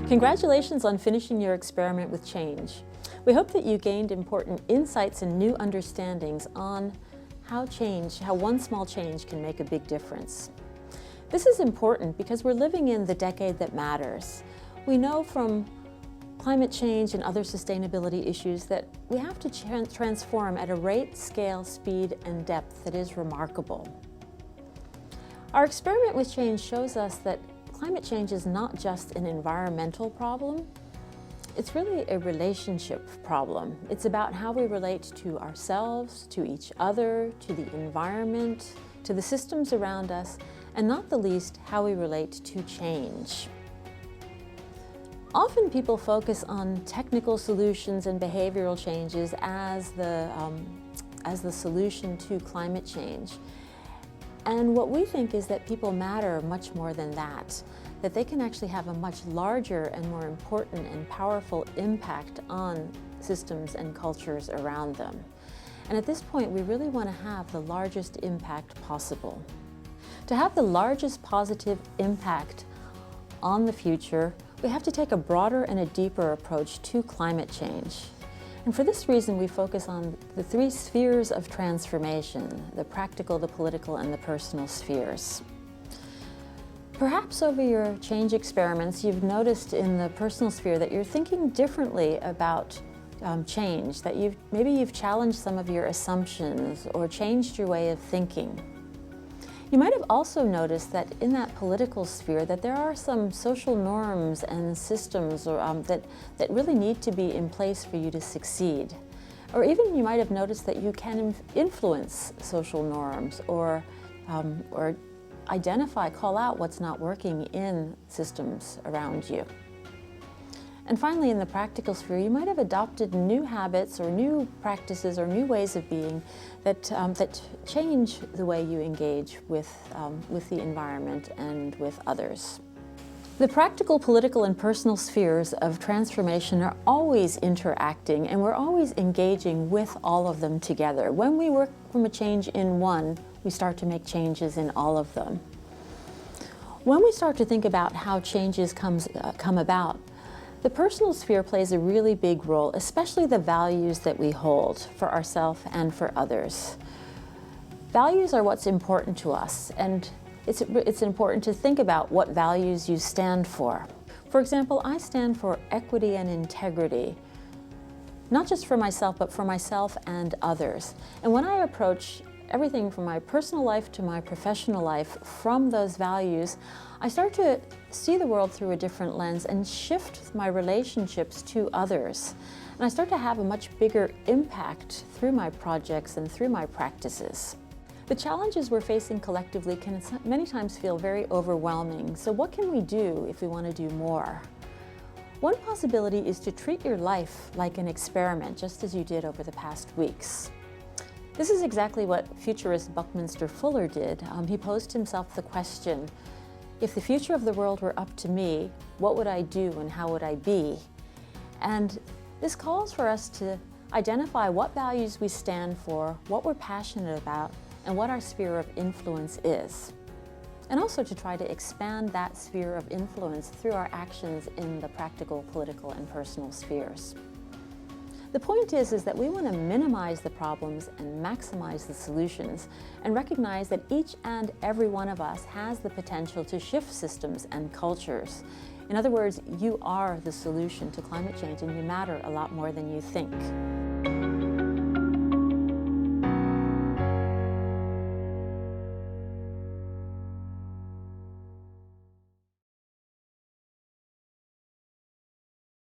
Congratulations on finishing your experiment with change. We hope that you gained important insights and new understandings on how one small change can make a big difference. This is important because we're living in the decade that matters. We know from climate change and other sustainability issues that we have to transform at a rate, scale, speed, and depth that is remarkable. Our experiment with change shows us that climate change is not just an environmental problem, it's really a relationship problem. It's about how we relate to ourselves, to each other, to the environment, to the systems around us, and not the least, how we relate to change. Often people focus on technical solutions and behavioral changes as the solution to climate change. And what we think is that people matter much more than that they can actually have a much larger and more important and powerful impact on systems and cultures around them. And at this point, we really want to have the largest impact possible. To have the largest positive impact on the future, we have to take a broader and a deeper approach to climate change. And for this reason, we focus on the three spheres of transformation: the practical, the political, and the personal spheres. Perhaps over your change experiments, you've noticed in the personal sphere that you're thinking differently about change, that maybe you've challenged some of your assumptions or changed your way of thinking. You might have also noticed that in that political sphere that there are some social norms and systems that really need to be in place for you to succeed. Or even you might have noticed that you can influence social norms or call out what's not working in systems around you. And finally, in the practical sphere, you might have adopted new habits or new practices or new ways of being that change the way you engage with the environment and with others. The practical, political, and personal spheres of transformation are always interacting, and we're always engaging with all of them together. When we work from a change in one, we start to make changes in all of them. When we start to think about how changes come about, the personal sphere plays a really big role, especially the values that we hold for ourselves and for others. Values are what's important to us, and it's important to think about what values you stand for. For example, I stand for equity and integrity, not just for myself, but for myself and others. And when I approach everything from my personal life to my professional life from those values, I start to see the world through a different lens and shift my relationships to others. And I start to have a much bigger impact through my projects and through my practices. The challenges we're facing collectively can many times feel very overwhelming. So what can we do if we want to do more? One possibility is to treat your life like an experiment, just as you did over the past weeks. This is exactly what futurist Buckminster Fuller did. He posed himself the question, if the future of the world were up to me, what would I do and how would I be? And this calls for us to identify what values we stand for, what we're passionate about, and what our sphere of influence is. And also to try to expand that sphere of influence through our actions in the practical, political, and personal spheres. The point is that we want to minimize the problems and maximize the solutions, and recognize that each and every one of us has the potential to shift systems and cultures. In other words, you are the solution to climate change, and you matter a lot more than you think.